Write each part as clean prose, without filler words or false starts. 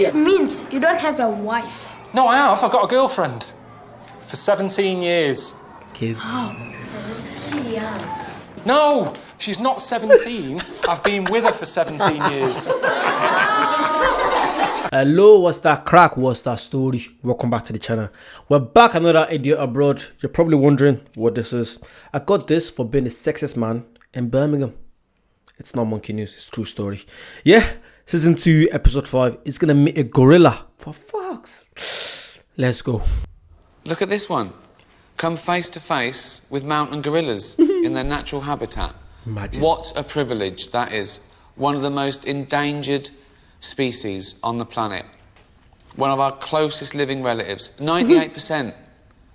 It means you don't have a wife. No, I have. I've got a girlfriend. For 17 years. Kids. Oh, so it's really young. No, she's not 17. I've been with her for 17 years. Hello, what's that crack? What's that story? Welcome back to the channel. We're back, another idiot abroad. You're probably wondering what this is. I got this for being the sexiest man in Birmingham. It's not monkey news, it's true story. Yeah, season 2, episode 5. It's gonna meet a gorilla. For fucks. Let's go. Look at this one. Come face to face with mountain gorillas in their natural habitat. Imagine. What a privilege that is. One of the most endangered species on the planet. One of our closest living relatives. 98%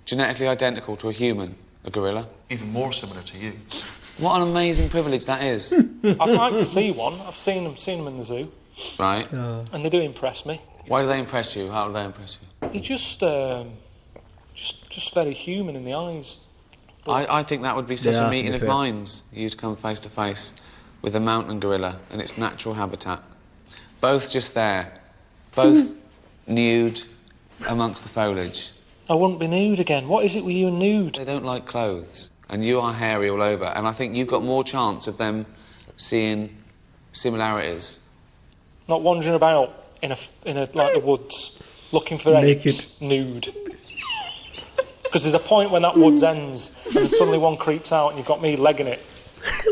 genetically identical to a human, a gorilla. Even more similar to you. What an amazing privilege that is. I'd like to see one. I've seen them in the zoo. Right. And they do impress me. Why do they impress you? How do they impress you? They're just very human in the eyes. I think that would be such Yeah, a to meeting be of fair. minds, you to come face to face with a mountain gorilla and its natural habitat. Both just there, both nude amongst the foliage. I wouldn't be nude again. What is it with you and nude? They don't like clothes, and you are hairy all over, and I think you've got more chance of them seeing similarities. Not wandering about in like the woods, looking for apes, nude. Because there's a point when that woods ends, and suddenly one creeps out, and you've got me legging it.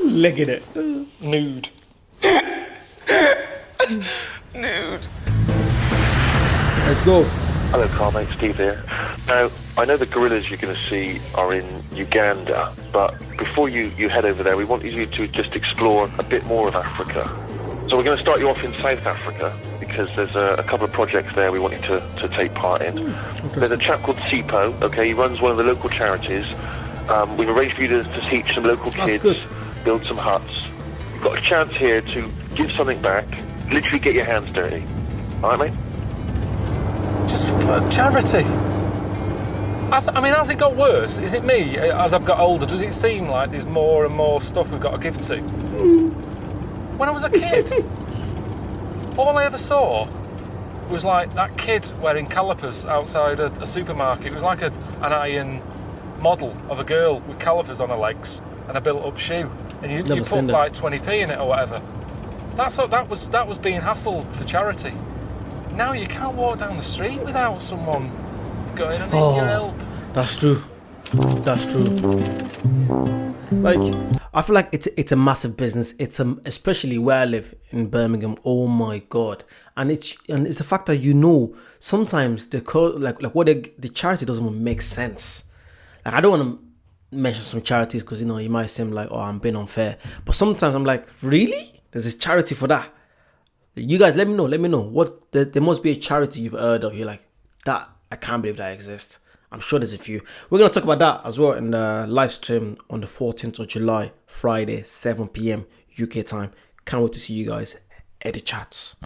Legging it. Nude. Nude. Let's go. Hello, Carl, mate. Steve here. Now, I know the gorillas you're going to see are in Uganda, but before you head over there, we want you to just explore a bit more of Africa. So we're going to start you off in South Africa, because there's a couple of projects there we want you to take part in. There's a chap called Sipo, okay, he runs one of the local charities. We've arranged for you to teach some local kids, build some huts. You've got a chance here to give something back, literally get your hands dirty. All right, mate? Just for charity. Has it got worse? Is it me, as I've got older, does it seem like there's more and more stuff we've got to give to? When I was a kid, all I ever saw was like that kid wearing calipers outside a supermarket. It was like an iron model of a girl with calipers on her legs and a built-up shoe, and you put like 20p in it or whatever. That was being hassled for charity. Now you can't walk down the street without someone going, "I need your help." That's true. That's true. Like, I feel like it's a massive business. Especially where I live in Birmingham. Oh my god! And it's the fact that sometimes the charity doesn't even make sense. Like, I don't want to mention some charities because you might seem like, oh, I'm being unfair. But sometimes I'm like, really? There's this charity for that? You guys, let me know. What there must be a charity you've heard of. You're like, that, I can't believe that exists. I'm sure there's a few. We're going to talk about that as well in the live stream on the 14th of July, Friday, 7 p.m. UK time. Can't wait to see you guys at the chats.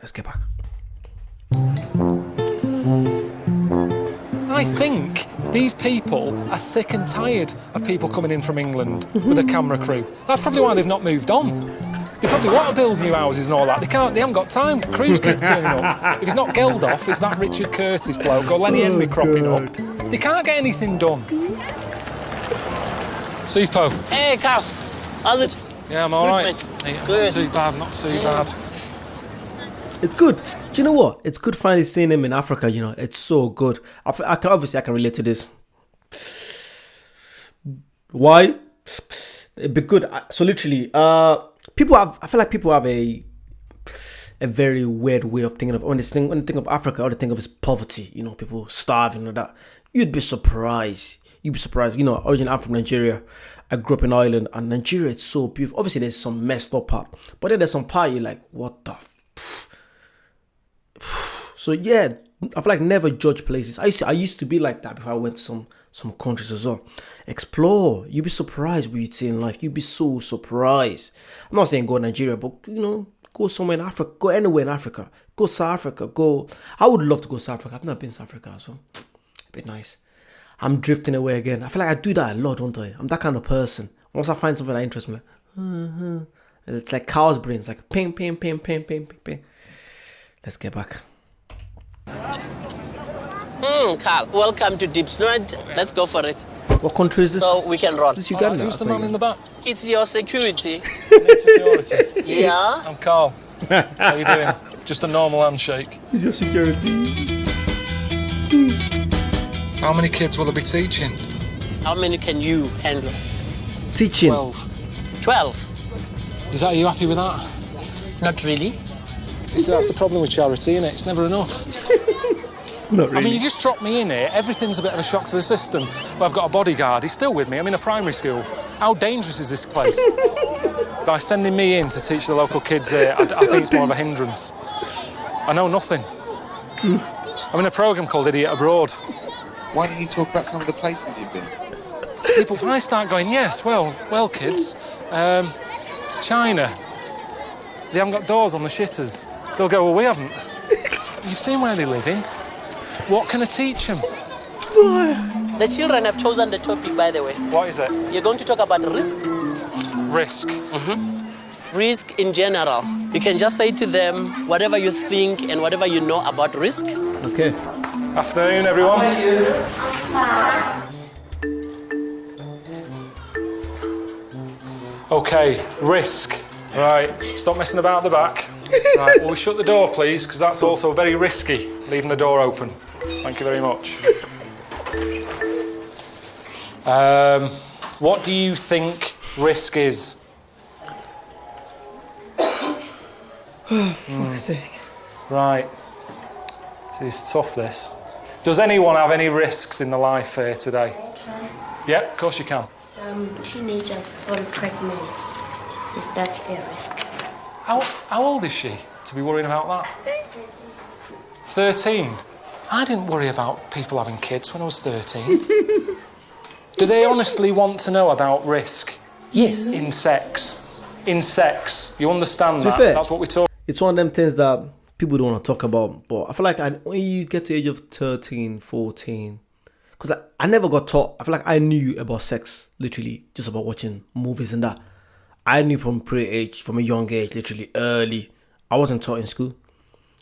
Let's get back. I think these people are sick and tired of people coming in from England with a camera crew. That's probably why they've not moved on. They probably want to build new houses and all that. They haven't got time. Crews keep turning up. If it's not Geldof, it's that Richard Curtis bloke or Lenny Henry cropping up. They can't get anything done. Supo. Hey, Carl. How's it? Yeah, I'm all right. Good. Not too bad. It's good. Do you know what? It's good finally seeing him in Africa. It's so good. I can relate to this. Why? It'd be good. So literally, I feel like people have a very weird way of thinking of when they think of Africa, all they think of is poverty. People starving or that. You'd be surprised. Originally I'm from Nigeria. I grew up in Ireland, and Nigeria, it's so beautiful. Obviously, there's some messed up part, but then there's some part you're like, what the? So yeah, I feel like never judge places. I used to be like that before I went to some countries as well. Explore. You'd be surprised what you'd see in life. You'd be so surprised. I'm not saying go to Nigeria, but go somewhere in Africa. Go anywhere in Africa. Go to South Africa. I would love to go to South Africa. I've never been to South Africa as well. A bit nice. I'm drifting away again. I feel like I do that a lot, don't I? I'm that kind of person. Once I find something that interests me, it's like cow's brains, like ping, ping, ping, ping, ping, ping, ping. Let's get back. Carl, welcome to Deep Snood. Let's go for it. What country is this? So we can run. Is this Uganda? Who's the I man thought in the back? It's your security. Need security. Yeah. I'm Carl. How you doing? Just a normal handshake. Is your security? How many kids will I be teaching? How many can you handle? Teaching. 12. 12. Is that, are you happy with that? Not really. You see, that's the problem with charity, isn't it? It's never enough. Not I mean, really. you just drop me in here, everything's a bit of a shock to the system. But I've got a bodyguard, he's still with me, I'm in a primary school. How dangerous is this place? By sending me in to teach the local kids here, I think it's more of a hindrance. I know nothing. I'm in a programme called Idiot Abroad. Why don't you talk about some of the places you've been? People, if I start going, yes, well, kids, China, they haven't got doors on the shitters. They'll go, well, we haven't. You've seen where they live in. What can I teach them? The children have chosen the topic, by the way. What is it? You're going to talk about risk. Risk. Risk in general. You can just say to them whatever you think and whatever you know about risk. Okay. Afternoon, everyone. Okay, risk. Right, stop messing about at the back. Right, will we shut the door, please? Because that's also very risky, leaving the door open. Thank you very much. What do you think risk is? Fuck's sake. Right. See, it's tough, this. Does anyone have any risks in the life here today? Yeah, of course you can. Teenagers fall pregnant. Is that a risk? How old is she to be worrying about that? 13. I didn't worry about people having kids when I was 13. Do they honestly want to know about risk? Yes. In sex. In sex. You understand To be that? fair, That's what we're talking. It's one of them things that people don't want to talk about. But I feel like when you get to the age of 13, 14, because I never got taught. I feel like I knew about sex, literally, just about watching movies and that. I knew from pre-age, from a young age, literally early. I wasn't taught in school.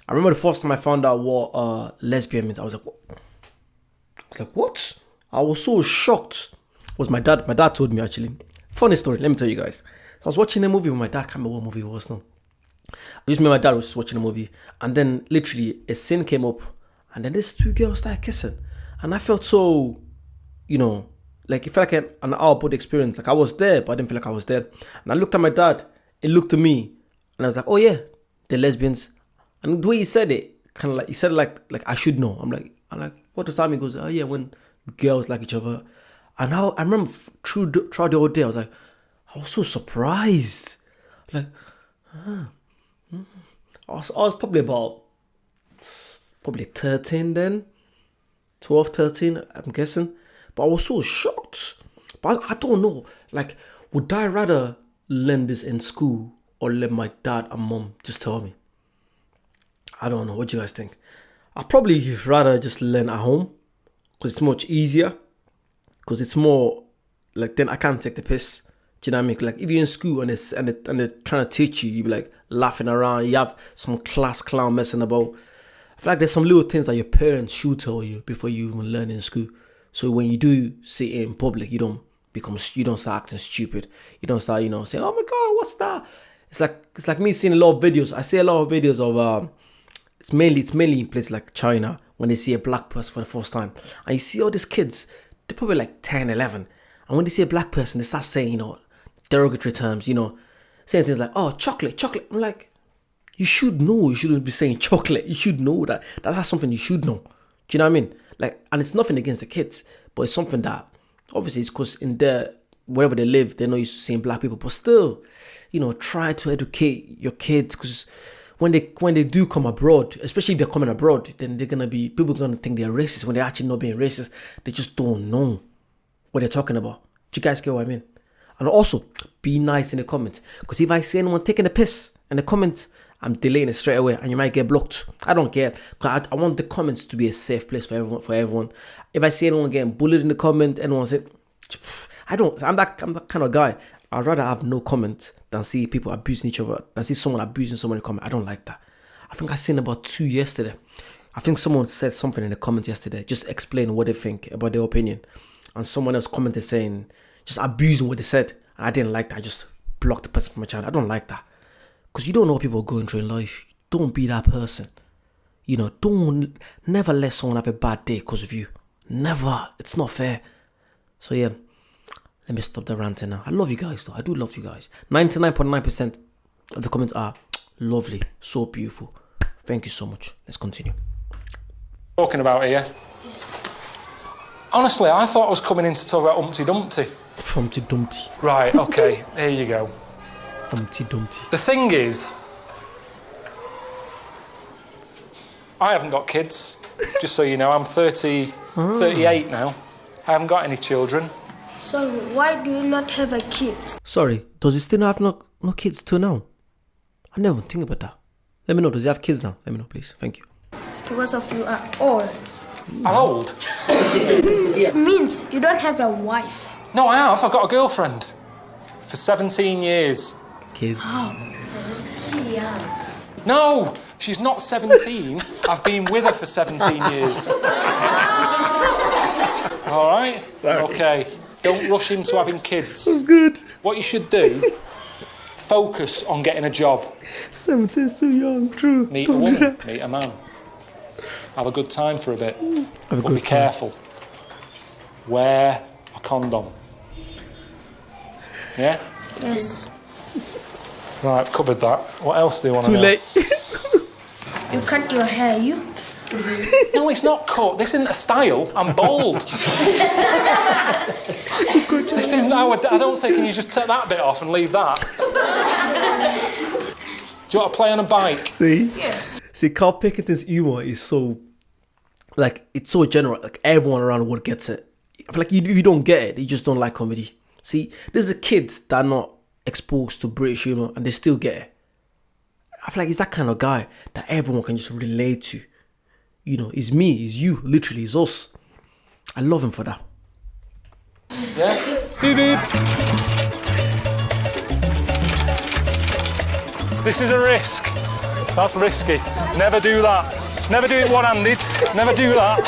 I remember the first time I found out what lesbian meant. I was like, what? I was so shocked. It was my dad. My dad told me, actually. Funny story. Let me tell you guys. I was watching a movie with my dad. I can't remember what movie it was now. I just remember my dad was just watching a movie. And then literally a scene came up. And then these two girls started kissing. And I felt so, like it felt like an output experience. Like I was there, but I didn't feel like I was there. And I looked at my dad. He looked at me. And I was like, oh yeah, they're lesbians. And the way he said it, kind of like, he said it like I should know. I'm like, what does that mean? He goes, oh yeah, when girls like each other. And I remember throughout the whole day, I was so surprised. Like, I was probably about 13 then. 12, 13, I'm guessing. But I was so shocked. But I don't know. Like, would I rather learn this in school or let my dad and mom just tell me? I don't know. What do you guys think? I'd probably rather just learn at home because it's much easier. Because it's more like then I can't take the piss. Do you know what I mean? Like if you're in school and they're trying to teach you, you be like laughing around. You have some class clown messing about. I feel like there's some little things that your parents should tell you before you even learn in school. So when you do say it in public, you don't start acting stupid. You don't start, saying, "Oh my God, what's that?" It's like me seeing a lot of videos. I see a lot of videos of it's mainly in places like China when they see a black person for the first time, and you see all these kids. They're probably like 10, 11, and when they see a black person, they start saying, derogatory terms, saying things like, "Oh, chocolate." I'm like, you should know. You shouldn't be saying chocolate. You should know that. That's something you should know. Do you know what I mean? Like, and it's nothing against the kids, but it's something that obviously it's because wherever they live, they're not used to seeing black people. But still, try to educate your kids because when they do come abroad, especially if they're coming abroad, then people are gonna think they're racist when they're actually not being racist. They just don't know what they're talking about. Do you guys get what I mean? And also, be nice in the comments. Because if I see anyone taking a piss in the comments, I'm deleting it straight away and you might get blocked. I don't care. Because I want the comments to be a safe place for everyone. If I see anyone getting bullied in the comment, anyone say, I'm that kind of guy. I'd rather have no comment than see people abusing each other, than see someone abusing someone in the comment. I don't like that. I think I seen about 2 yesterday. I think someone said something in the comments yesterday, just explain what they think about their opinion. And someone else commented saying, just abusing what they said. And I didn't like that. I just blocked the person from my channel. I don't like that. Because you don't know what people are going through in life. Don't be that person. You know, never let someone have a bad day because of you. Never. It's not fair. So yeah, let me stop the ranting now. I love you guys though. I do love you guys. 99.9% of the comments are lovely. So beautiful. Thank you so much. Let's continue. Talking about here? Yes. Honestly, I thought I was coming in to talk about Humpty Dumpty. Humpty Dumpty. Right, okay, here you go. Humpty Dumpty. The thing is, I haven't got kids, just so you know. I'm 38 now. I haven't got any children. So why do you not have a kid? Sorry, does he still have no kids till now? I never think about that. Let me know, does he have kids now? Let me know, please. Thank you. Because of you are old. I'm old? It means you don't have a wife. No, I have. I've got a girlfriend. For 17 years. Kids. Oh, 17 young. No, she's not 17. I've been with her for 17 years. All right? Sorry. Okay. Don't rush into having kids. That's good. What you should do, focus on getting a job. 17 is too young, true. Meet a woman, meet a man. Have a good time for a bit. But be careful. Wear a condom. Yeah? Yes. Right, I've covered that. What else do you want to know? Too late. You cut your hair, you? No, it's not cut. This isn't a style. I'm bald. This isn't how I don't say, can you just take that bit off and leave that? Do you want to play on a bike? See? Yes. See, Carl Pilkington's humor is so, like, it's so general. Like, everyone around the world gets it. I feel like if you don't get it, you just don't like comedy. See, there's the kids that are not exposed to British humor and they still get it. I feel like he's that kind of guy that everyone can just relate to. You know, it's me, it's you, literally, it's us. I love him for that. Yeah? Beep, beep. This is a risk. That's risky. Never do that. Never do it one-handed. Never do that.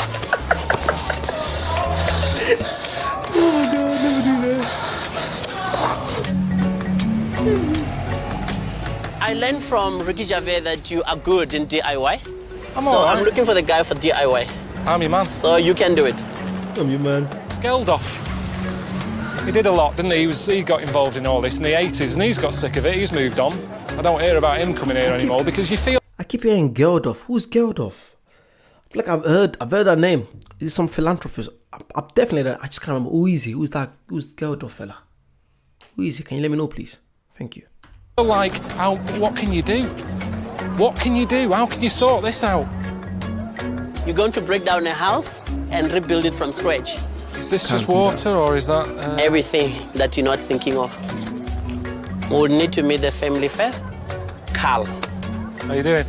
Oh God, never do that. I learned from Ricky Gervais that you are good in DIY. I'm all right. I'm looking for the guy for DIY. I'm your man. So you can do it. I'm your man. Geldof. He did a lot, didn't he? He got involved in all this in the 80s and he's got sick of it. He's moved on. I don't hear about him coming here anymore because you feel... I keep hearing Geldof. Who's Geldof? I feel like I've heard that name. Is it some philanthropist? I'm definitely, I just can't remember. Who is he? Who's Geldof fella? Who is he? Can you let me know, please? Thank you. Like, what can you do? What can you do? How can you sort this out? You're going to break down a house and rebuild it from scratch. Is this just water or is that... Everything that you're not thinking of. We'll need to meet the family first. KARL. How you doing?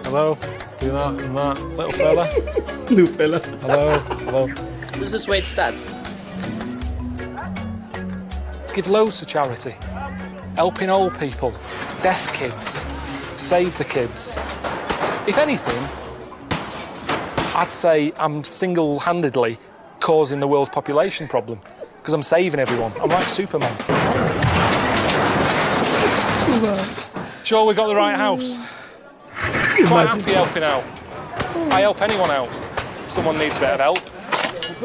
Hello? Do that and that. Little fella. Little fella. Hello? Hello? This is where it starts. Give loads to charity. Helping old people. Deaf kids. Save the kids. If anything, I'd say I'm single-handedly causing the world's population problem because I'm saving everyone. I'm like Superman. Sure we got the right house? Quite happy helping out. I help anyone out. Someone needs a bit of help.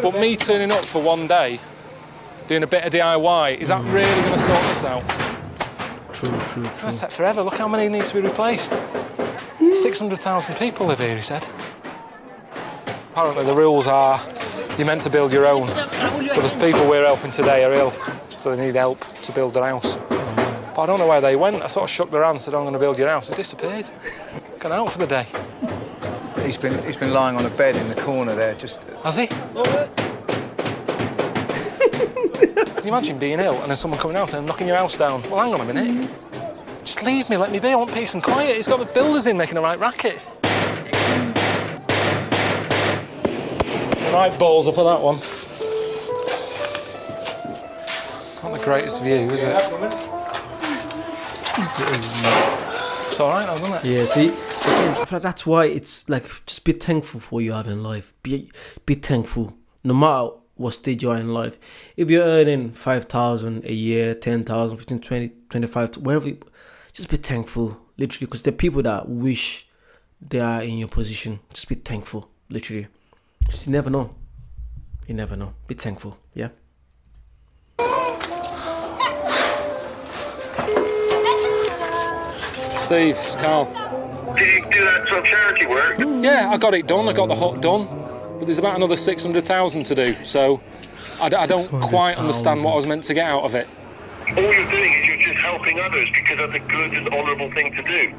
But me turning up for one day, doing a bit of DIY, is that really going to sort this out? True. That's it forever. Look how many need to be replaced. 600,000 people live here, he said. Apparently the rules are you're meant to build your own. But the people we're helping today are ill, so they need help to build their house. But I don't know where they went. I sort of shook their hand, said, I'm going to build your house. They disappeared. Gone out for the day. He's been lying on a bed in the corner there, just... Has he? Can you imagine being ill and then someone coming out and knocking your house down? Well, hang on a minute. Just leave me, let me be. I want peace and quiet. He's got the builders in making a right racket. Right balls up on that one. Not the greatest view, is it? It's all right, isn't it? Yeah, see, again, I feel like that's why it's like, just be thankful for what you have in life. Be thankful, no matter what stage you are in life. If you're earning 5,000 a year, 10,000, 15, 20, 25, wherever, just be thankful, literally, because there are people that wish they are in your position. Just be thankful, literally. Just, you never know. You never know. Be thankful, yeah? Steve, it's Carl. Did you do that sort of charity work? Yeah, I got it done. I got the hut done. But there's about another 600,000 to do, so I don't quite understand what I was meant to get out of it. All you're doing is you're just helping others because that's a good and honourable thing to do.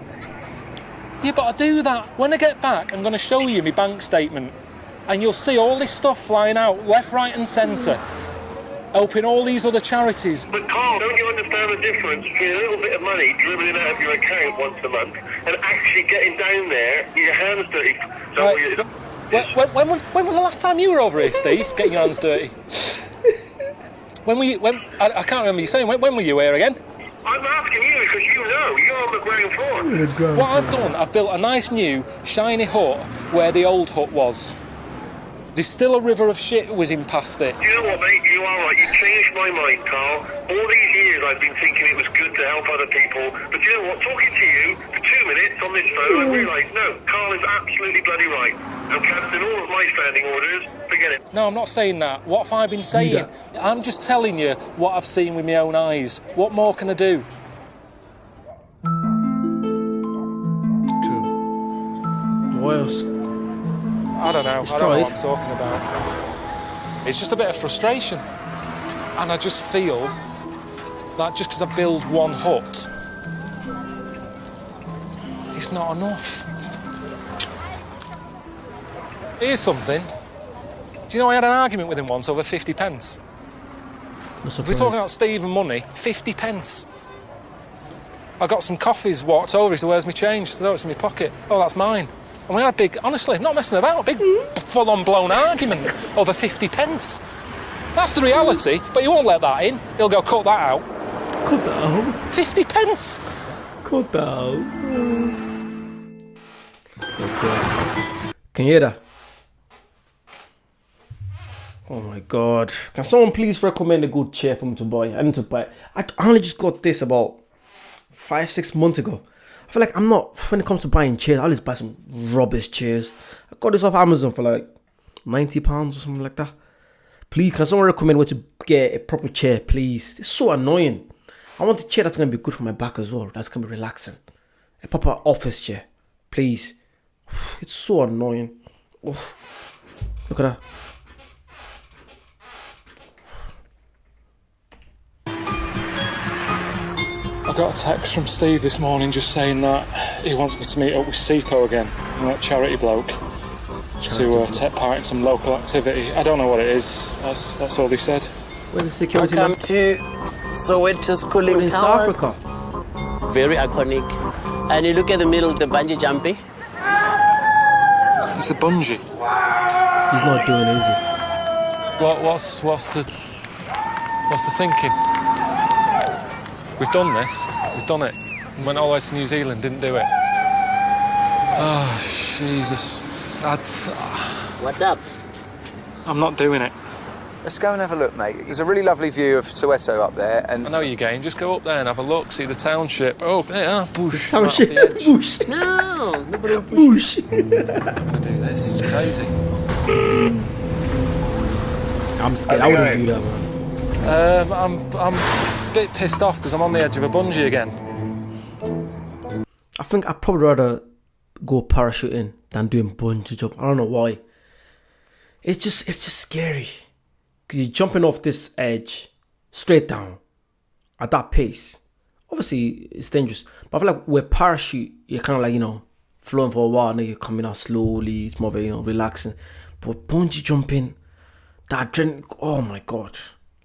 Yeah, but I do that. When I get back, I'm going to show you my bank statement, and you'll see all this stuff flying out left, right and centre, helping all these other charities. But Carl, don't you understand the difference between a little bit of money dribbling out of your account once a month and actually getting down there, your hands dirty? So Right. When was the last time you were over here, Steve, getting your hands dirty? When were you? I can't remember you saying. When were you here again? I'm asking you because you know, you're on the ground floor. What I've done, I've built a nice new shiny hut where the old hut was. There's still a river of shit whizzing past it. You know what, mate? You are right. You changed my mind, Carl. All these years I've been thinking it was good to help other people. But you know what? Talking to you for 2 minutes on this phone, I realised, no, Carl is absolutely bloody right. I'm cancelling all of my standing orders. Forget it. No, I'm not saying that. What have I been saying? I'm just telling you what I've seen with my own eyes. What more can I do? True. What else? I don't know. I don't know what I'm talking about. It's just a bit of frustration. And I just feel that just because I build one hut, it's not enough. Here's something. Do you know I had an argument with him once over 50 pence? If we're talking about Steve and money, 50 pence. I got some coffees, walked over, he said, where's my change? I said, oh, it's in my pocket. Oh, that's mine. And we had a big, honestly, not messing about, a big full-on blown argument over 50 pence. That's the reality, but he won't let that in. He'll go, cut that out. Cut that out? 50 pence. Cut that out. Oh, God. Can you hear that? Oh my God. Can someone please recommend a good chair for me to buy? I need to buy. I only just got this about 5-6 months ago. I feel like I'm not, when it comes to buying chairs, I'll just buy some rubbish chairs. I got this off Amazon for like £90 or something like that. Please, can someone recommend where to get a proper chair, please? It's so annoying. I want a chair that's going to be good for my back as well. That's going to be relaxing. A proper office chair, please. It's so annoying. Oh, look at that. I got a text from Steve this morning just saying that he wants me to meet up with Seco again, that charity bloke, to take part in some local activity. I don't know what it is. That's all he said. Where's the security? Welcome to Soweto's cooling in towers. South Africa. Very iconic. And you look at the middle of the bungee jumping. It's a bungee. He's not doing it, is he? What's the thinking? We've done this. We've done it. We went all the way to New Zealand, didn't do it. Oh, Jesus. What up? I'm not doing it. Let's go and have a look, mate. There's a really lovely view of Soweto up there, and I know you're game. Just go up there and have a look, see the township. Oh, yeah, bush. The township, bush. No, nobody Bush. I'm gonna do this. It's crazy. I'm scared. I wouldn't do that, man. I'm a bit pissed off because I'm on the edge of a bungee again. I think I'd probably rather go parachuting than doing bungee jump. I don't know why. It's just scary. Because you're jumping off this edge straight down at that pace. Obviously, it's dangerous. But I feel like with parachute, you're kind of like, floating for a while. And then you're coming out slowly. It's more very, relaxing. But bungee jumping, that adrenaline, oh my God.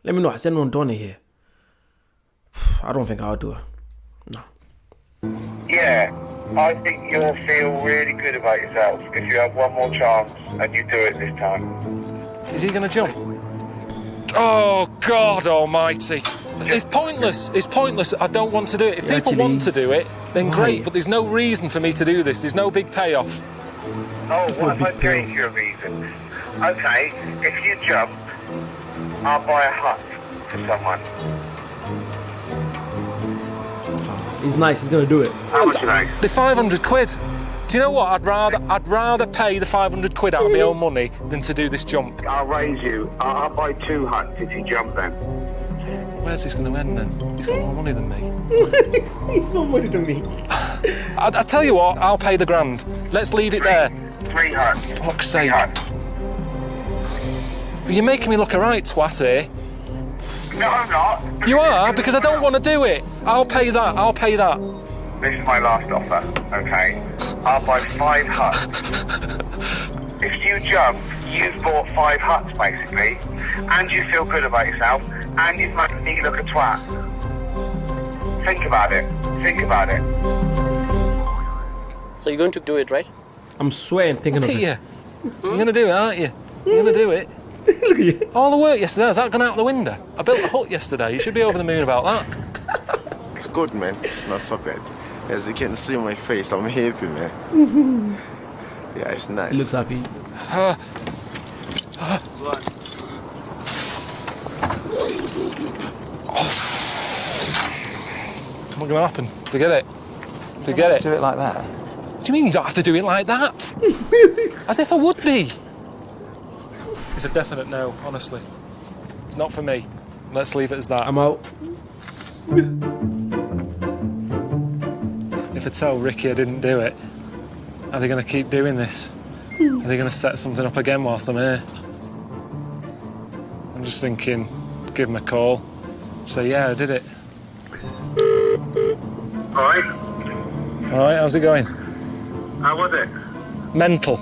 Let me know, has anyone done it here? I don't think I'll do it. No. Yeah, I think you'll feel really good about yourself if you have one more chance and you do it this time. Is he going to jump? Oh, God almighty. It's pointless. It's pointless. I don't want to do it. If people want to do it, then Why? great, but there's no reason for me to do this. There's no big payoff. Oh, what if I gave you a reason? Okay, if you jump, I'll buy a hut for someone. He's nice. He's gonna do it. How much nice? The 500 quid. Do you know what? I'd rather pay the 500 quid out of my own money than to do this jump. I'll raise you. I'll buy 2 huts if you jump then. Where's this going to end then? He's got more money than me. He's more money than me. I tell you what, I'll pay the grand. Let's leave it there. 3 huts. For fuck's 3 sake. huts. You're making me look a right twat here. No, I'm not. You are, because I don't want to do it. I'll pay that. I'll pay that. This is my last offer, okay? I'll buy 5 huts. If you jump, you've bought 5 huts, basically, and you feel good about yourself, and you've made me look a twat. Think about it. Think about it. So you're going to do it, right? I'm sweating thinking Look of at it. you. You're going to do it, aren't you? You're going to do it. Look at you. All the work yesterday, has that gone out the window? I built a hut yesterday. You should be over the moon about that. It's good, man. It's not so bad. As you can see on my face, I'm happy, man. Yeah, it's nice. He looks happy. What's going to happen? Forget it. Forget it. Do it like that. What do you mean you don't have to do it like that? As if I would be. It's a definite no, honestly. It's not for me. Let's leave it as that. I'm out. If I tell Ricky I didn't do it, are they going to keep doing this? Are they going to set something up again whilst I'm here? I'm just thinking, give him a call. Say, yeah, I did it. Alright? All right, how's it going? How was it? Mental.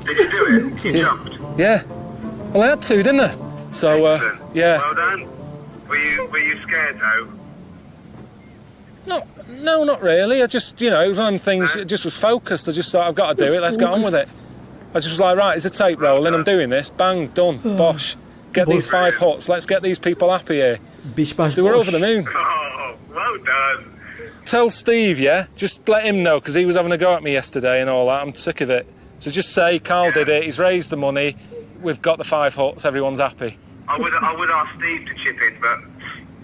Did you do it? You jumped? Yeah. Well, I had to, didn't I? So, Excellent. yeah. Well done. Were you scared, though? No, not really. I just, it was one of them things, it just was focused. I just thought, I've got to do it, let's get on with it. I just was like, right, it's a tape rolling, I'm doing this, bang, done, bosh. Get these 5 huts, let's get these people happy here. Bish bash They were bosh. over the moon. Oh, well done. Tell Steve, yeah? Just let him know, because he was having a go at me yesterday and all that. I'm sick of it. So just say, Carl did it, he's raised the money, we've got the 5 huts, everyone's happy. I would ask Steve to chip in, but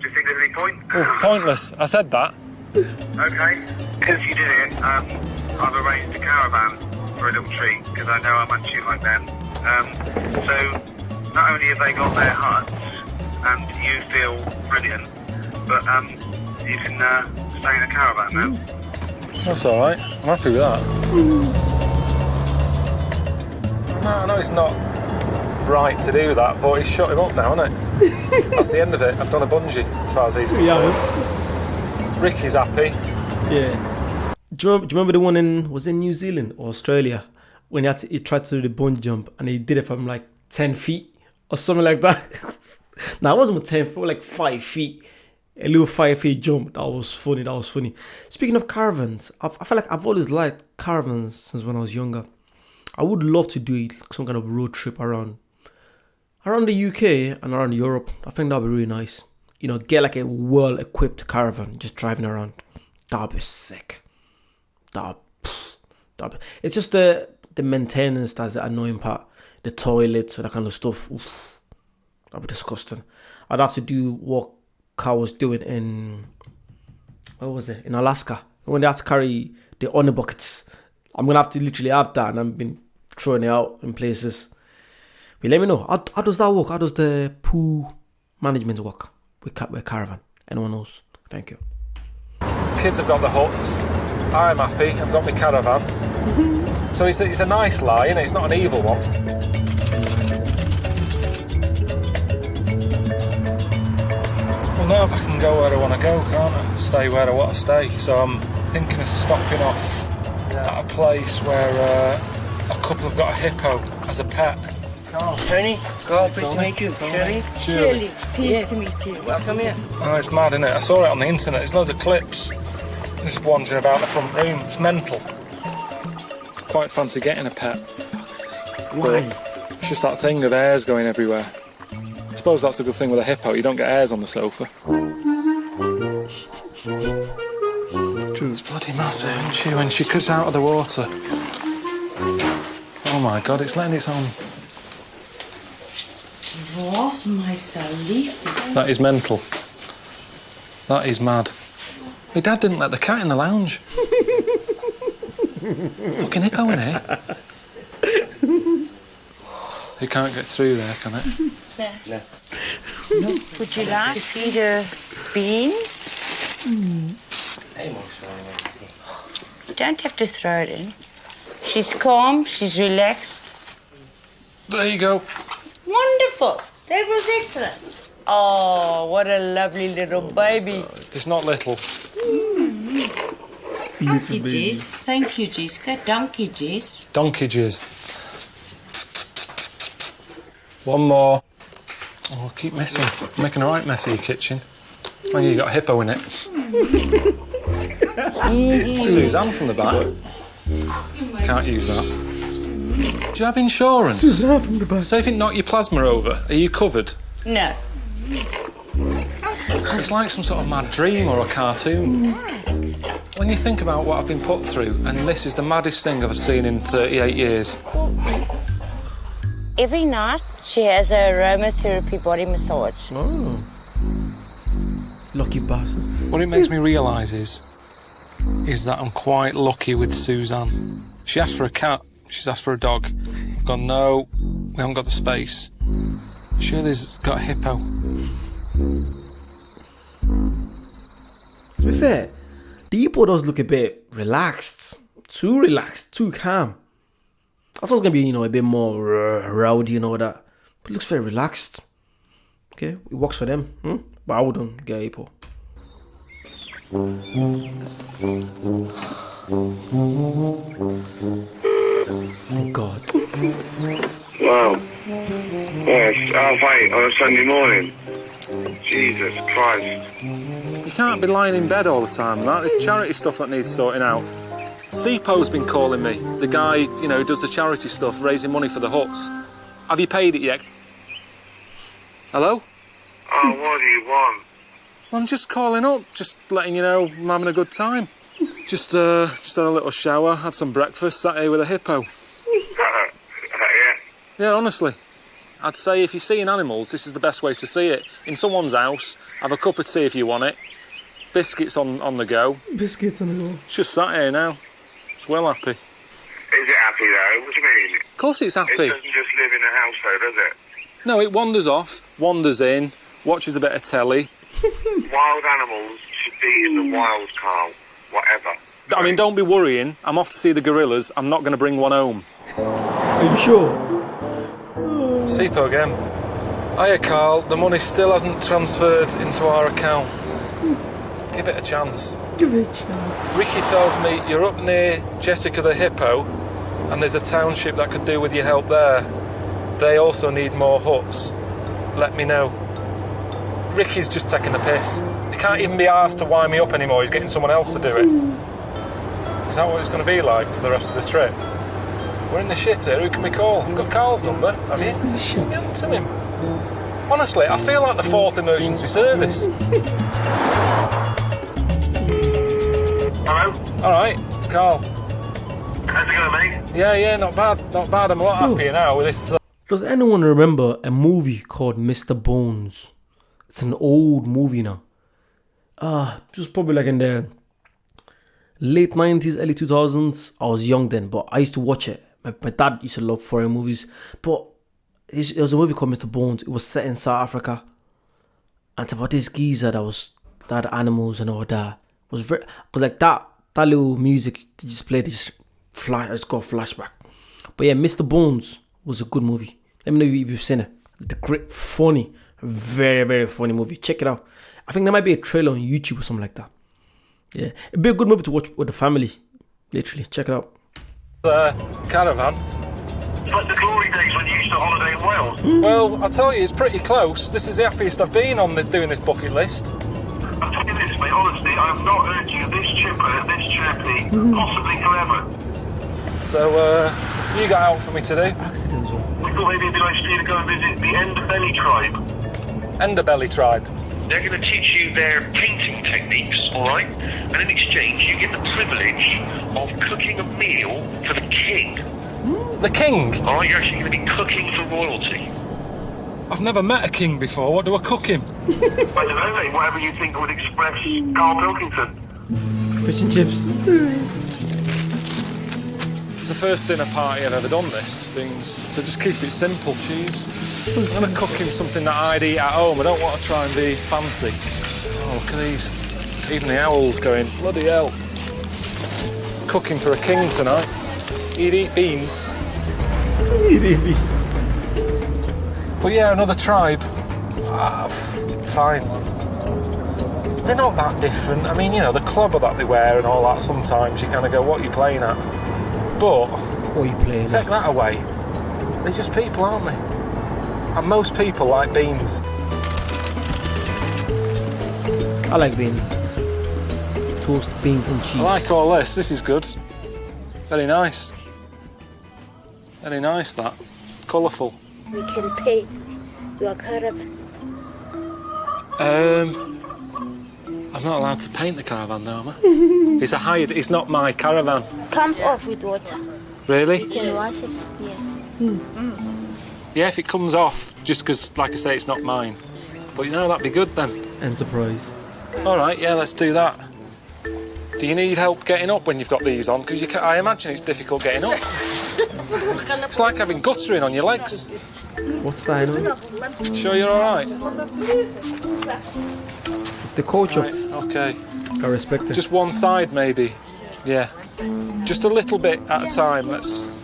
do you think there's any point? Well, pointless. I said that. Okay. Because you did it, I've arranged a caravan for a little treat, because I know how much you like them. So, not only have they got their huts, and you feel brilliant, but you can stay in a caravan now. That's all right. I'm happy with that. No, I know it's not right to do that, but he's shut him up now, isn't it? That's the end of it. I've done a bungee, as far as he's concerned. Ricky's happy. Yeah. Do you remember the one was in New Zealand or Australia when he tried to do the bungee jump and he did it from like 10 feet or something like that? Now it wasn't 10 feet, like 5 feet. A little 5 feet jump. That was funny. Speaking of caravans, I feel like I've always liked caravans since when I was younger. I would love to do some kind of road trip around the UK and around Europe. I think that would be really nice. Get like a well-equipped caravan, just driving around. That would be sick. It's just the maintenance that's the annoying part. The toilets, that kind of stuff. Oof, that'd be disgusting. I'd have to do what Carl was doing in Alaska, when they have to carry the honey buckets. I'm gonna have to literally have that, and I've been throwing it out in places. But let me know, how does that work? How does the poo management work with caravan? Anyone knows? Thank you. Kids have got the huts. I'm happy. I've got my caravan. So it's a nice lie, isn't it? It's not an evil one. Well, now I can go where I want to go, can't I? Stay where I want to stay. So I'm thinking of stopping off at a place where a couple have got a hippo as a pet. Tony, Carl, pleased to meet you. Shirley? Shirley, pleased to meet you. Welcome here. Oh, it's mad, isn't it? I saw it on the internet. There's loads of clips. Just wandering about the front room. It's mental. Quite fancy getting a pet. Why? It's just that thing of hairs going everywhere. I suppose that's the good thing with a hippo. You don't get hairs on the sofa. True. It's bloody massive, isn't she, when she cuts out of the water? Oh my God, it's letting its own. Was my so leafy. That is mental. That is mad. My dad didn't let the cat in the lounge. Fucking hippo in here. It can't get through there, can it? No. Would you like to feed her beans? You don't have to throw it in. She's calm, she's relaxed. There you go. Wonderful. That was excellent. Oh, what a lovely little baby. It's not little. Thank you, Jess. Thank you, Jessica. Donkey, Jess. Donkey jizz. One more. Oh, I keep missing. I'm making a right mess of your kitchen. Oh, you got a hippo in it. Suzanne from the back. Can't use that. Do you have insurance? Suzanne from the back. So if it knocked your plasma over, are you covered? No. It's like some sort of mad dream or a cartoon. When you think about what I've been put through, and this is the maddest thing I've seen in 38 years. Every night she has a aromatherapy body massage. Oh. Lucky bastard. What it makes me realise is that I'm quite lucky with Suzanne. She asked for a cat, she's asked for a dog. I've gone, no, we haven't got the space. Shirley's got a hippo. To be fair, the hippo does look a bit relaxed. Too calm. I thought it was going to be, a bit more rowdy and all that. But it looks very relaxed. Okay, it works for them. But I wouldn't get a hippo. Wow. Oh, God. Wow. Yes, 8:30 on a Sunday morning. Jesus Christ. You can't be lying in bed all the time, Matt. There's charity stuff that needs sorting out. Sipo's been calling me. The guy, who does the charity stuff, raising money for the huts. Have you paid it yet? Hello? Oh, what do you want? I'm just calling up, just letting you know I'm having a good time. Just had a little shower, had some breakfast, sat here with a hippo. Yeah. Yeah, honestly. I'd say if you're seeing animals, this is the best way to see it. In someone's house, have a cup of tea if you want it. Biscuits on the go. Biscuits on the go. It's just sat here now. It's well happy. Is it happy though? What do you mean? Of course it's happy. It doesn't just live in a house though, does it? No, it wanders off, wanders in, watches a bit of telly. Wild animals should be in the wild, Carl. Whatever. I mean, don't be worrying. I'm off to see the gorillas. I'm not going to bring one home. Are you sure? Sipo again. Hiya, Carl. The money still hasn't transferred into our account. Give it a chance. Give it a chance. Ricky tells me you're up near Jessica the Hippo, and there's a township that could do with your help there. They also need more huts. Let me know. Ricky's just taking the piss. He can't even be arsed to wind me up anymore. He's getting someone else to do it. Is that what it's going to be like for the rest of the trip? We're in the shit here. Who can we call? I've got Carl's number. Have you? In the shit. Give it to him. Honestly, I feel like the 4th emergency service. Hello? All right, it's Carl. How's it going, mate? Yeah, not bad. Not bad. I'm a lot happier now with this. Does anyone remember a movie called Mr. Bones? It's an old movie now. Just probably like in the late 90s, early 2000s. I was young then, but I used to watch it. My dad used to love foreign movies. But it was a movie called Mr. Bones. It was set in South Africa. And it's about this geezer that had animals and all that. It was very, because like that little music they just played, it's got a flashback. But yeah, Mr. Bones was a good movie. Let me know if you've seen it. The great, funny, very, very funny movie. Check it out. I think there might be a trailer on YouTube or something like that. Yeah, it'd be a good movie to watch with the family. Literally, check it out. Caravan. It's like the glory days when you used to holiday in Wales. Well, I'll tell you, it's pretty close. This is the happiest I've been on doing this bucket list. I'll tell you this, mate, honestly, I have not heard you this chipper, this chirpy, possibly forever. So, you got out for me to do? Accidents. We thought maybe it'd be nice for you to go and visit the Underbelly tribe. Underbelly tribe. They're going to teach you their painting techniques, all right? And in exchange, you get the privilege of cooking a meal for the king. The king? All right, you're actually going to be cooking for royalty. I've never met a king before. What do I cook him? I don't know, mate. Whatever you think would express Carl Pilkington. Fish and chips. It's the first dinner party I've ever done this, things. So just keep it simple, cheese. I'm going to cook him something that I'd eat at home. I don't want to try and be fancy. Oh, look at these. Even the owl's going, bloody hell. Cooking for a king tonight. He'd eat beans. He'd eat beans. But yeah, another tribe. Fine. They're not that different. I mean, you know, the clobber that they wear and all that, sometimes you kind of go, what are you playing at? But what are you playing take that away. They're just people, aren't they? And most people like beans. I like beans. Toast, beans and cheese. I like all this. This is good. Very nice. Very nice, that. Colourful. We can paint your caravan. I'm not allowed to paint the caravan though, am I? It's a hired, it's not my caravan. Comes off with water. Really? You can wash it, yes. Yeah, if it comes off, just because, like I say, it's not mine. But you know, that'd be good then. Enterprise. All right, yeah, let's do that. Do you need help getting up when you've got these on? Because I imagine it's difficult getting up. It's like having guttering on your legs. What's that anyway? Sure you're all right? It's the culture. Right, okay. I respect it. Just one side, maybe. Yeah. Just a little bit at a time. Let's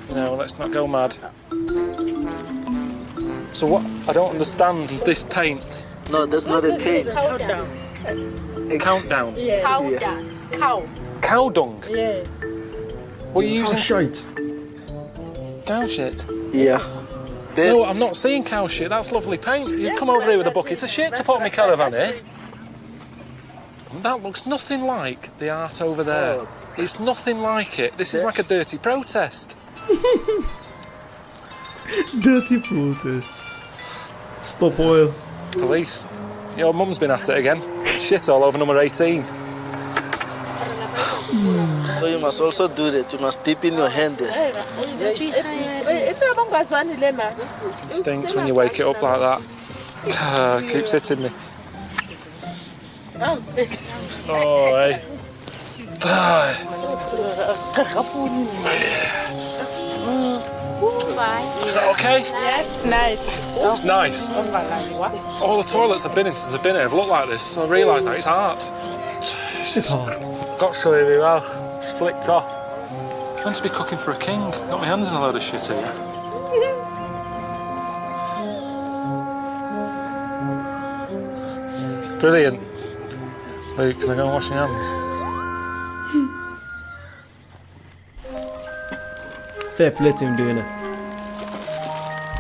not go mad. So what? I don't understand this paint. No, that's not a paint. Countdown. A countdown. Yeah. Countdown. Cow. Cow dung. Yeah. What are you using? Cow shite. Cow shit. Yeah. No, I'm not seeing cow shit. That's lovely paint. You come over here with a bucket of shit to put on my caravan here. That looks nothing like the art over there. It's nothing like it. This is like a dirty protest. Dirty protest. Stop oil. Police. Your mum's been at it again. Shit all over number 18. So you must also do that. You must dip in your hand there. It stinks when you wake it up like that. It keeps hitting me. Oh, hey. Is that okay? Yes, it's nice. It's nice. All the toilets I've been in since I've been here have looked like this, so I realise now it's art. It's hard. Got so really well. It's flicked off. I'm meant to be cooking for a king. Got my hands in a load of shit here. Brilliant. Luke, can I go and wash my hands? Fair play to him doing it.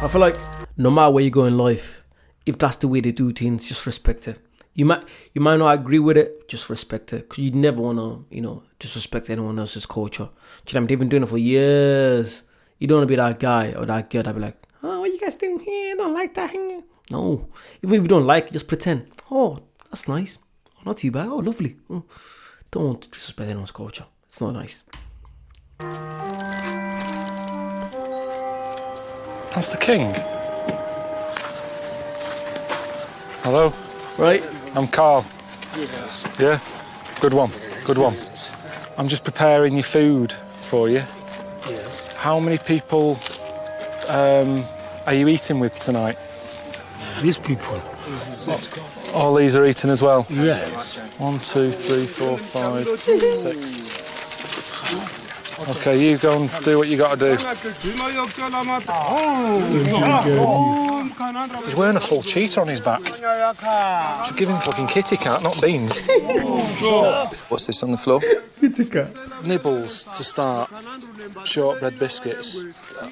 I feel like no matter where you go in life, if that's the way they do things, just respect it. You might not agree with it, just respect it. Because you never want to, disrespect anyone else's culture. Do you know, they've been doing it for years. You don't want to be that guy or that girl that be like, oh, what you guys doing here? I don't like that. No. Even if you don't like it, just pretend. Oh, that's nice. Oh, not too bad. Oh, lovely. Oh. Don't disrespect anyone's culture. It's not nice. That's the king. Hello? Right? I'm Carl. Yes. Yeah? Good one. Good one. I'm just preparing your food for you. Yes. How many people are you eating with tonight? These people. All these are eating as well? Yes. 1, 2, 3, 4, 5, 6. Okay, you go and do what you got to do. He's wearing a full cheetah on his back. Should give him fucking kitty cat, not beans. What's this on the floor? Kitty cat. Nibbles to start. Shortbread biscuits.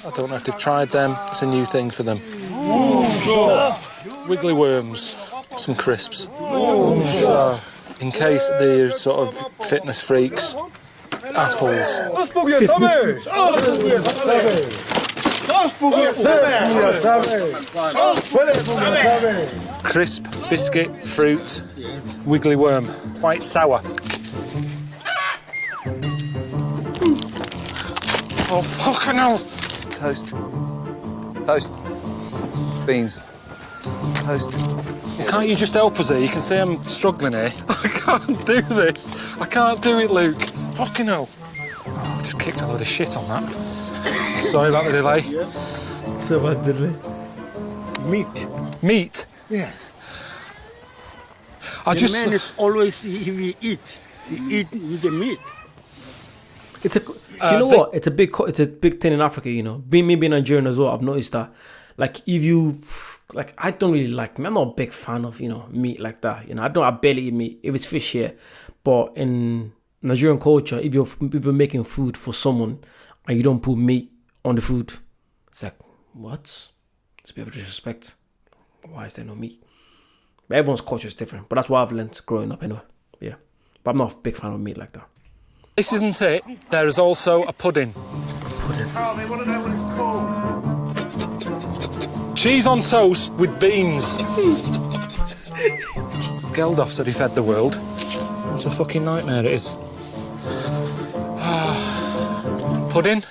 I don't know if they've tried them. It's a new thing for them. Wiggly worms. Some crisps. In case they're sort of fitness freaks. Apples. Crisp, biscuit, fruit, wiggly worm, quite sour. Oh, fucking hell! Toast. Toast. Beans. Toast. Well, can't you just help us here? You can see I'm struggling here. I can't do this. I can't do it, Luke. Fucking hell. Oh, I've just kicked a load of shit on that. Sorry about the delay. So about the delay. Meat. Meat? Yes. I The just... man is always, if he eat with the meat. It's a, do you know what? It's a big thing in Africa. You know, being Nigerian as well. I've noticed that. Like, if you, like, I don't really like. I'm not a big fan of meat like that. You know, I barely eat meat if it's fish here. But in Nigerian culture, if you're making food for someone and you don't put meat on the food, it's like, what? It's a bit of a disrespect. Why is there no meat? But everyone's culture is different. But that's what I've learned growing up anyway. Yeah, but I'm not a big fan of meat like that. This isn't it. There is also a pudding. Pudding. Oh, they want to know what it's called. Cheese on toast with beans. Geldof said he fed the world. What a fucking nightmare it is. Pudding,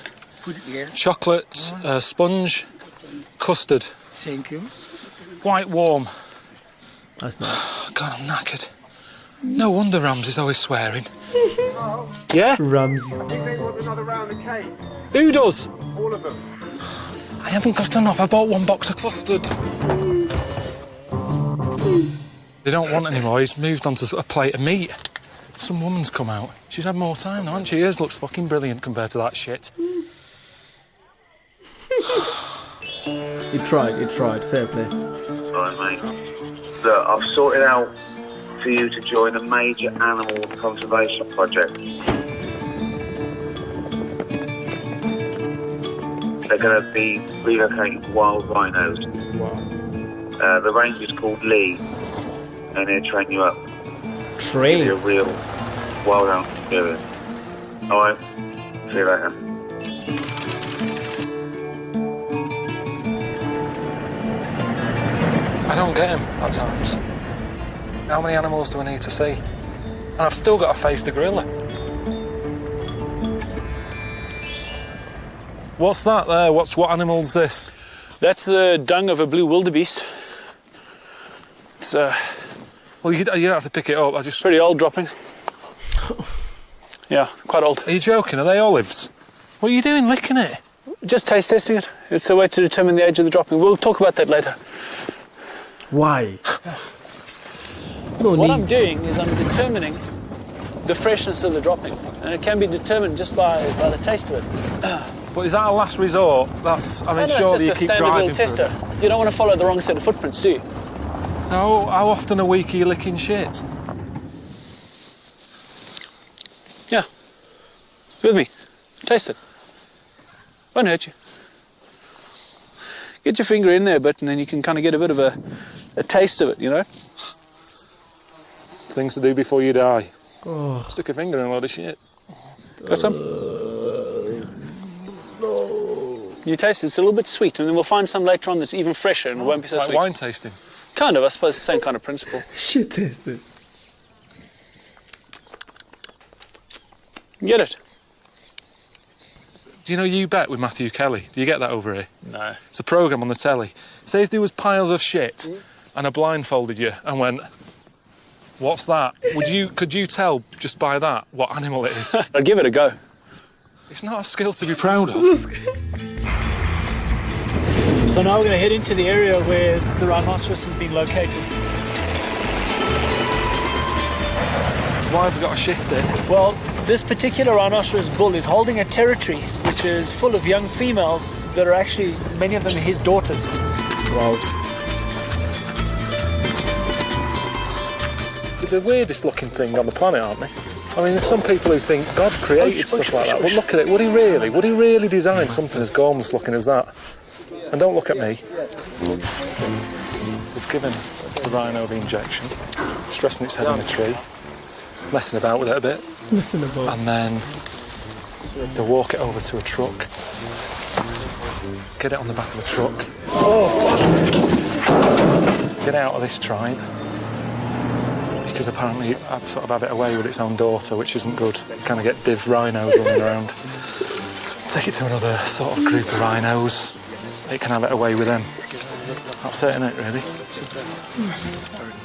chocolate, sponge, custard. Thank you. Quite warm. That's nice. God, I'm knackered. No wonder Ramsey's always swearing. Yeah? Ramsey. I think they want another round of cake. Who does? All of them. I haven't got enough. I bought one box of custard. They don't want any more. He's moved on to a plate of meat. Some woman's come out. She's had more time now, hasn't she? Hers looks fucking brilliant compared to that shit. He tried. Fair play. Right, mate. Look, I've sorted out for you to join a major animal conservation project. They're going to be relocating wild rhinos. Wow. The ranger's called Lee, and he'll train you up. Train? Give you a real wild experience. Alright, see you later. I don't get him at times. How many animals do I need to see? And I've still got to face the gorilla. What's that there? What animal's this? That's the dung of a blue wildebeest. It's well, you don't have to pick it up. I just pretty old dropping. Yeah, quite old. Are you joking? Are they olives? What are you doing, licking it? Just taste testing it. It's a way to determine the age of the dropping. We'll talk about that later. Why? What I'm doing is I'm determining the freshness of the dropping, and it can be determined just by the taste of it. But is that a last resort? That's, I mean, no, surely you it's just a keep standard driving little tester. for it. You don't want to follow the wrong set of footprints, do you? So how often a week are you licking shit? Yeah. With me. Taste it. Won't hurt you. Get your finger in there a bit, and then you can kind of get a bit of a taste of it, you know? Things to do before you die. Oh. Stick a finger in a load of shit. Got some? You taste it, it's a little bit sweet, and then we'll find some later on that's even fresher and it won't be so like sweet. Wine tasting. Kind of, I suppose, the same kind of principle. Shit tasted. Get it? Do you know You Bet with Matthew Kelly? Do you get that over here? No. It's a programme on the telly. Say if there was piles of shit and I blindfolded you and went, what's that? Could you tell just by that what animal it is? I'd give it a go. It's not a skill to be proud of. So now we're going to head into the area where the rhinoceros has been located. Why have we got to shift it? Well, this particular rhinoceros bull is holding a territory which is full of young females that are actually, many of them, his daughters. Wow. They're the weirdest looking thing on the planet, aren't they? I mean, there's some people who think God created stuff like that. But look at it. Would he really design something as gormless looking as that? And don't look at me. We've given the rhino the injection, stressing its head in a tree, messing about with it a bit. And then they walk it over to a truck. Get it on the back of the truck. Oh, get out of this tribe. Because apparently I've sort of had it away with its own daughter, which isn't good. You kind of get div rhinos running around. Take it to another sort of group of rhinos. It can have it away with them. That's it, innit, really?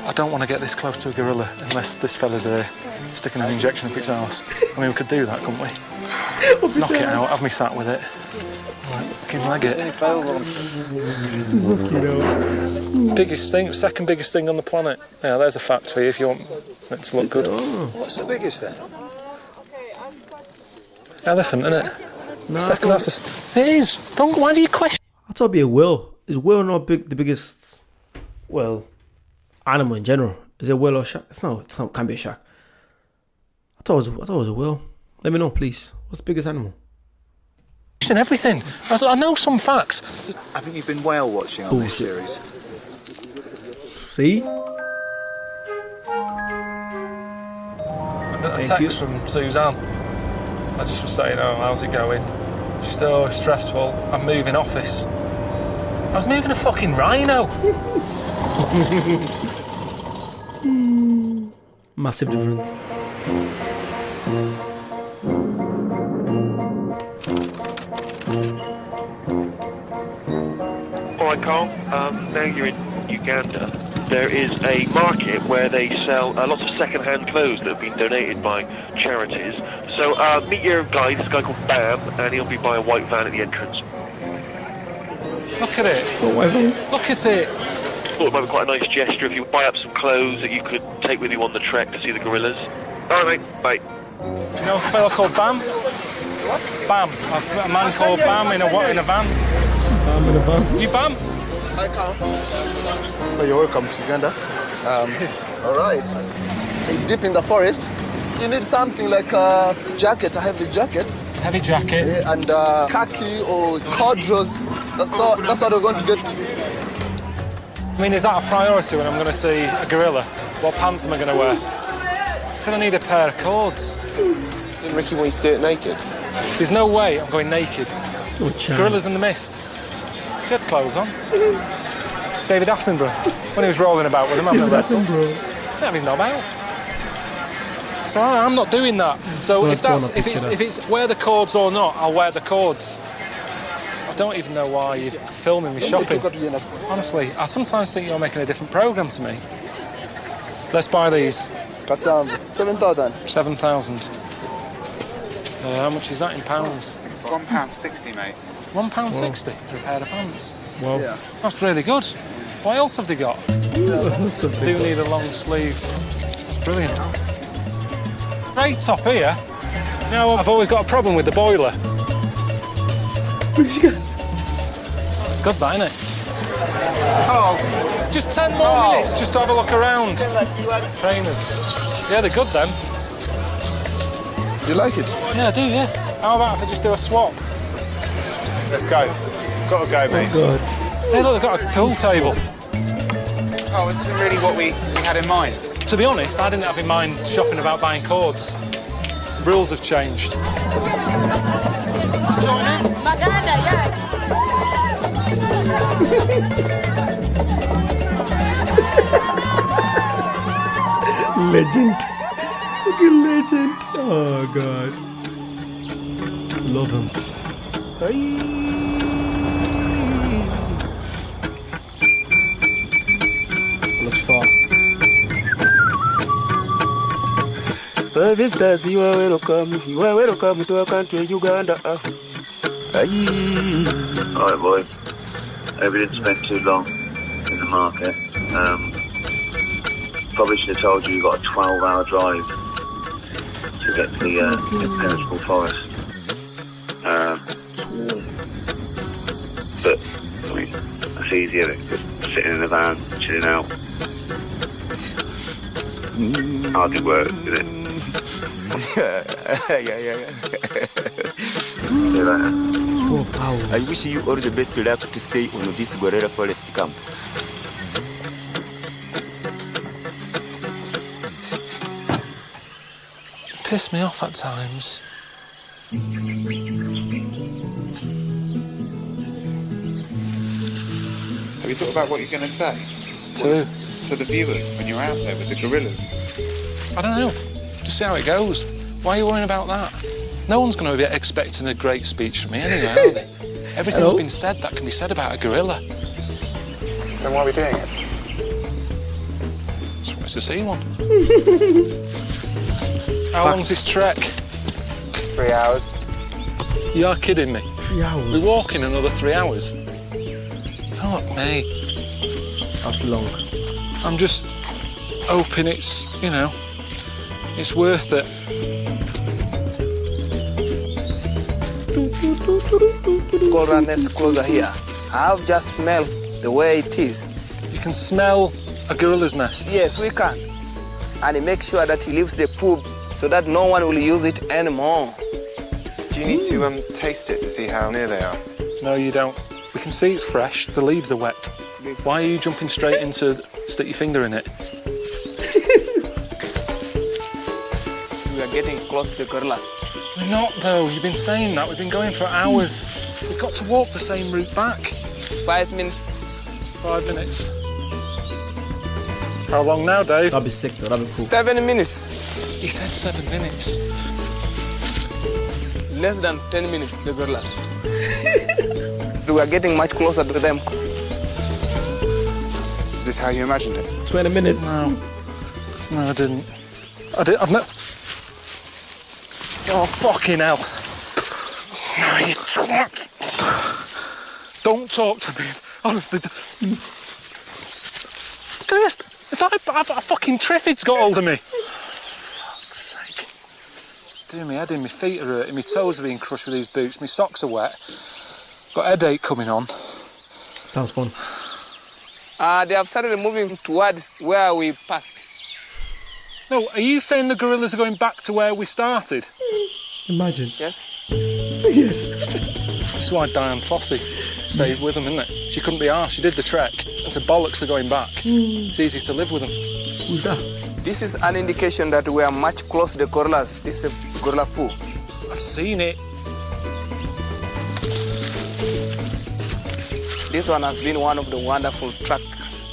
I don't want to get this close to a gorilla unless this fella's sticking an injection up its arse. I mean, we could do that, couldn't we? Knock it out, have me sat with it. Fucking leg it. Biggest thing, second biggest thing on the planet. Yeah, there's a fact for you if you want it to look good. What's the biggest thing? Elephant, isn't it? No, second, that's it is. Don't. Why do you question? I thought it'd be a whale. Is whale not the biggest, well, animal in general? Is it a whale or a shark? It's not. Can't be a shark. I thought it was a whale. Let me know, please. What's the biggest animal? Everything. I know some facts. Haven't you been whale watching on this series? See? A text from Suzanne. I just was saying, oh, how's it going? She's still stressful. I'm moving office. I was moving a fucking rhino. Massive difference. All right, Carl. Now you're in Uganda. There is a market where they sell lots of second-hand clothes that have been donated by charities. So meet your guy, this guy called Bam, and he'll be by a white van at the entrance. Look at it. Look at it. Thought it might be quite a nice gesture if you buy up some clothes that you could take with you on the trek to see the gorillas. All right, mate. Bye. Do you know a fellow called Bam? Bam. A man called Bam in a van. Bam in a van. You Bam? Hi, Carl. So you're welcome to Uganda. All right. Deep in the forest, you need something like a jacket, a heavy jacket. Heavy jacket. Yeah, and khaki or corduroys. That's what we're going to get. I mean, is that a priority when I'm going to see a gorilla? What pants am I going to wear? So I need a pair of cords. Didn't Ricky want you to do it naked? There's no way I'm going naked. Gorillas in the mist. She had clothes on. David Attenborough, when he was rolling about with him having a wrestle. Yeah, he's not about. So I'm not doing that. So if it's wear the cords or not, I'll wear the cords. I don't even know why you're filming me shopping. Honestly, I sometimes think you're making a different programme to me. Let's buy these. 7,000. 7,000. How much is that in pounds? £1.60, mate. £1.60 for a pair of pants. Well, Yeah. That's really good. What else have they got? Do need a long sleeve. That's brilliant. Great top here. Now I've always got a problem with the boiler. Good, that, innit? Oh, just 10 more minutes just to have a look around. Trainers. Yeah, they're good then. You like it? Yeah, I do, yeah. How about if I just do a swap? Let's go. Gotta go, mate. God. Hey, look, they've got a pool table. Oh, this isn't really what we had in mind. To be honest, I didn't have in mind shopping about buying cords. Rules have changed. Join in. Legend. Fucking legend. Oh, God. Love him. Looks far. Visitors, you are welcome. You are welcome to our country, Uganda. Alright, boys. Hope we didn't spend too long in the market. Probably should have told you got a 12-hour drive to get to the impenetrable forest. But, I mean, that's easier than just sitting in the van, chilling out. Hardly work, isn't it? Yeah. See you later. 12 hours. I wish you all the best luck to stay on this gorilla forest camp. Piss me off at times. Have you thought about what you're going to say? To? To the viewers when you're out there with the gorillas? I don't know. Just see how it goes. Why are you worrying about that? No one's going to be expecting a great speech from me anyway, are they? Everything's been said that can be said about a gorilla. Then why are we doing it? Supposed to see one. How long's this trek? 3 hours. You are kidding me. 3 hours? We're walking another 3 hours. Fuck me. That's long. I'm just hoping it's, you know, it's worth it. Go nest closer here. I've just smelled the way it is. You can smell a gorilla's nest? Yes, we can. And make sure that he leaves the poop so that no one will use it anymore. Do you need to taste it to see how near they are? No, you don't. We can see it's fresh. The leaves are wet. Why are you jumping straight into stick your finger in it? We are getting close to the gorillas. We're not, though. You've been saying that. We've been going for hours. We've got to walk the same route back. 5 minutes. 5 minutes. How long now, Dave? That'd be sick, though. That'd be cool. 7 minutes. He said 7 minutes. Less than 10 minutes, the gorillas. We are getting much closer to them. Is this how you imagined it? 20 minutes. No, I didn't. I've not. Oh, fucking hell. No, you twat. Don't talk to me. Honestly. Look at this. If a fucking Trifid's got hold of me. Fuck's sake. Doing my head in, my feet are hurting, my toes are being crushed with these boots, my socks are wet. Got a headache coming on. Sounds fun. They have started moving towards where we passed. No, are you saying the gorillas are going back to where we started? Imagine. Yes. Yes. That's why Diane Fossey stayed with them, isn't it? She couldn't be arsed. She did the trek and said, bollocks are going back. It's easy to live with them. Who's that? This is an indication that we are much close to the gorillas. This is a gorilla poo. I've seen it. This one has been one of the wonderful tracks.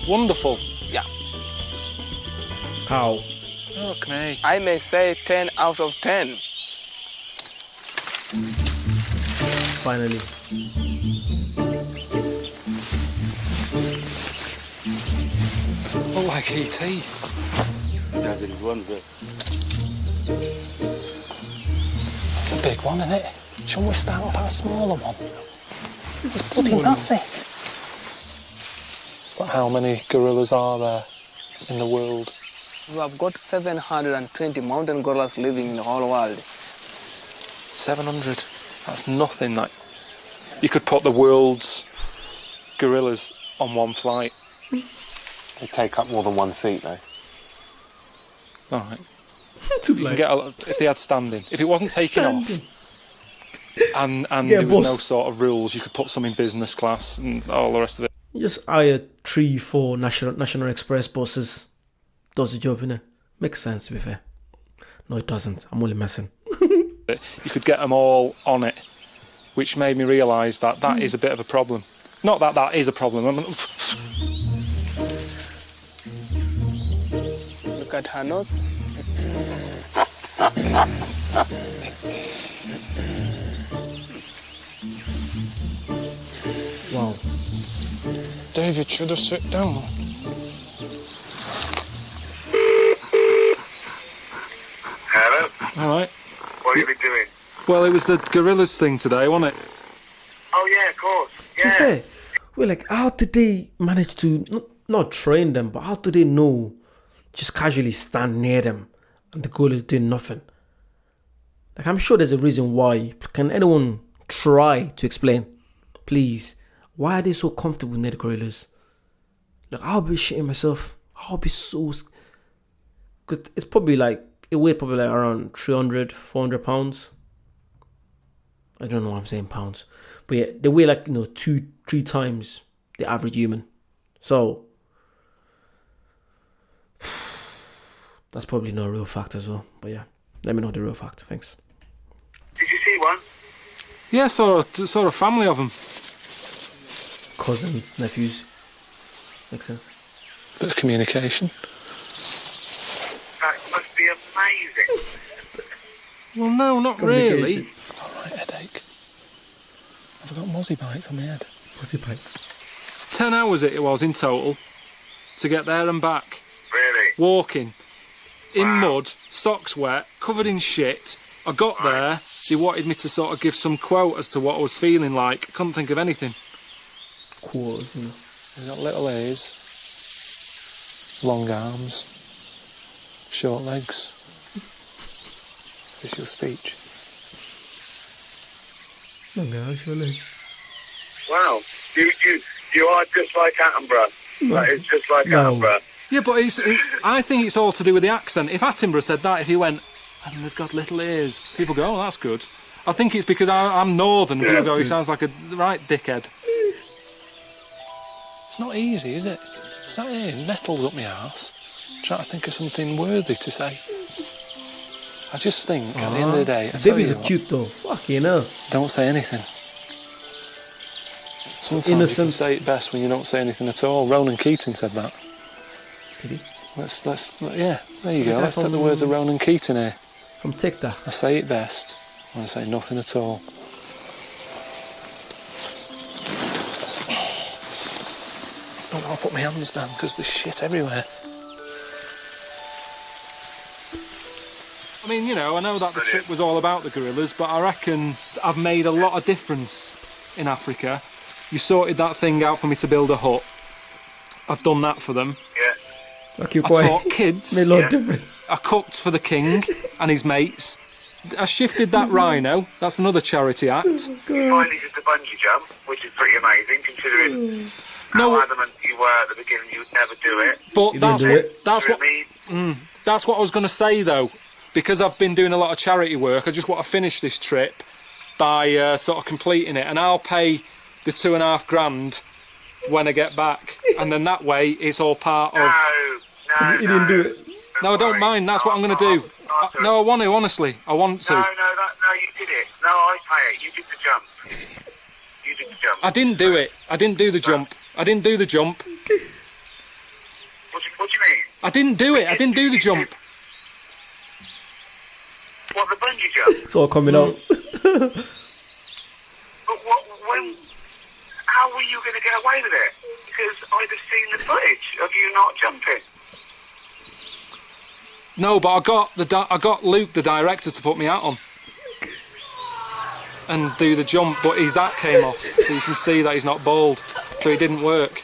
Wonderful? Yeah. How? Fuck me. I may say 10 out of 10. Finally. Look like E.T. There is one there. That's a big one, isn't it? Shouldn't we start with that smaller one? It's bloody massive. But how many gorillas are there in the world? We have got 720 mountain gorillas living in the whole world. 700. That's nothing. Like, you could put the world's gorillas on one flight. They take up more than one seat, though. All right. You can get if they had standing. If it wasn't taking off, and Yeah, there was no boss. sort of rules, you could put some in business class and all the rest of it. You just hire 3-4 National Express buses. Does the job, innit? Makes sense, to be fair. No, it doesn't. I'm only messing. You could get them all on it, which made me realise that that is a bit of a problem. Not that that is a problem. I mean, Look at her nose. Wow. David should have sit down. Hello? All right. What have you been doing? Well, it was the gorillas thing today, wasn't it? Oh, yeah, of course. To be fair, we're like, how did they manage to not train them, but how do they know? Just casually stand near them and the gorillas doing nothing. Like, I'm sure there's a reason why. Can anyone try to explain, please? Why are they so comfortable near the gorillas? Like, I'll be shitting myself. I'll be so... Because it's probably like, it weighed probably like around 300, 400 pounds. I don't know why I'm saying pounds. But yeah, they weigh like, 2-3 times the average human. So, that's probably not a real fact as well. But yeah, let me know the real fact. Thanks. Did you see one? Yeah, saw a family of them. cousins, nephews. Makes sense. Bit of communication. That must be amazing. Well, no, not really. Alright, headache. I've got mozzie bites on my head. Mozzie bites. 10 hours it was in total to get there and back. Really? Walking. In mud, socks wet, covered in shit. I got there, they wanted me to sort of give some quote as to what I was feeling like. I couldn't think of anything. Cool. He's got little ears, long arms, short legs. Is this your speech? Long arms, short legs. Wow. You are just like Attenborough. That is just like Attenborough. Yeah, but I think it's all to do with the accent. If Attenborough said that, if he went, and they've got little ears, people go, oh, that's good. I think it's because I'm northern, people go, he sounds like a right dickhead. It's not easy, is it? Sat here, nettles up my arse, trying to think of something worthy to say. I just think, at the end of the day, babies are cute though. Fuck, you know. Don't say anything. Sometimes innocent. You can say it best when you don't say anything at all. Ronan Keating said that. Did he? Yeah, there you go. Let's take the words of Ronan Keating here. From TikTok. I say it best when I say nothing at all. Don't want to put my hands down because there's shit everywhere. I mean, you know, I know that the trip was all about the gorillas, but I reckon I've made a lot of difference in Africa. You sorted that thing out for me to build a hut. I've done that for them. Yeah. I taught kids. Made a lot of difference. I cooked for the king and his mates. I shifted that rhino. That's another charity act. You finally did the bungee jump, which is pretty amazing considering how adamant you were at the beginning you would never do it. But that's what I was going to say though. Because I've been doing a lot of charity work, I just want to finish this trip by sort of completing it, and I'll pay the $2,500 when I get back, and then that way it's all part of. No, he didn't do it. No, I don't mind. That's what I'm going to do. No, I want to. Honestly, I want to. No, you did it. No, I pay it. You did the jump. You did the jump. I didn't do it. I didn't do the jump. I didn't do the jump. What do you mean? I didn't do it. I didn't do the jump. What, the bungee jump? It's all coming out. But how were you going to get away with it? Because I'd have seen the footage of you not jumping. No, but I got Luke, the director, to put me out on and do the jump, but his hat came off, so you can see that he's not bald, so it didn't work. This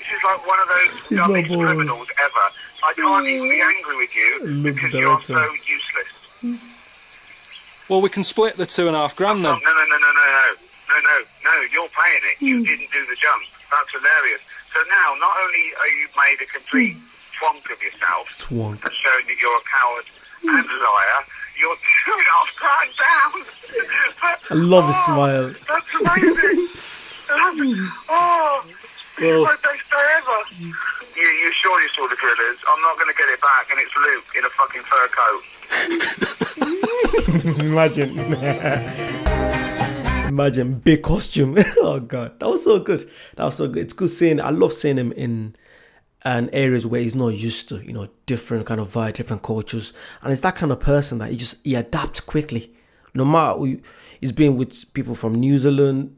is like one of those dumbest criminals ever. I can't even be angry with you because you're so useless. Well, we can split the $2,500 then. No, you're paying it. You didn't do the jump. That's hilarious. So now, not only are you made a complete twonk of yourself and showing that you're a coward and a liar, you're $2,500 down. I love his smile. That's amazing. It's my best day ever. You sure you saw the gorillas? I'm not going to get it back, and it's Luke in a fucking fur coat. Imagine. Imagine, big costume. Oh god, that was so good. It's good seeing. I love seeing him in areas where he's not used to, you know, different kind of vibe, different cultures, and it's that kind of person that he adapts quickly. No matter who he's been with, people from New Zealand,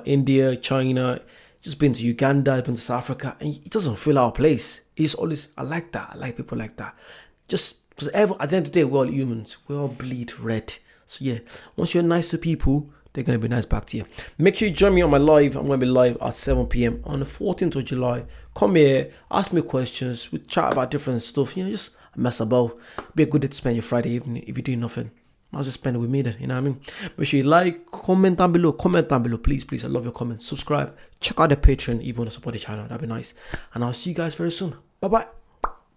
India, China. Just been to Uganda, been to South Africa, and he doesn't feel out of place. He's always, I like that. I like people like that. Just because at the end of the day, we're all humans. We all bleed red. So yeah, once you're nice to people, they're going to be nice back to you. Make sure you join me on my live. I'm going to be live at 7 p.m. on the 14th of July. Come here, ask me questions. We chat about different stuff. You know, just mess about. Be a good day to spend your Friday evening if you're doing nothing. I'll just spend it with me then, you know what I mean? Make sure you like, comment down below, please, I love your comments, subscribe, check out the Patreon if you want to support the channel, that'd be nice, and I'll see you guys very soon, bye bye.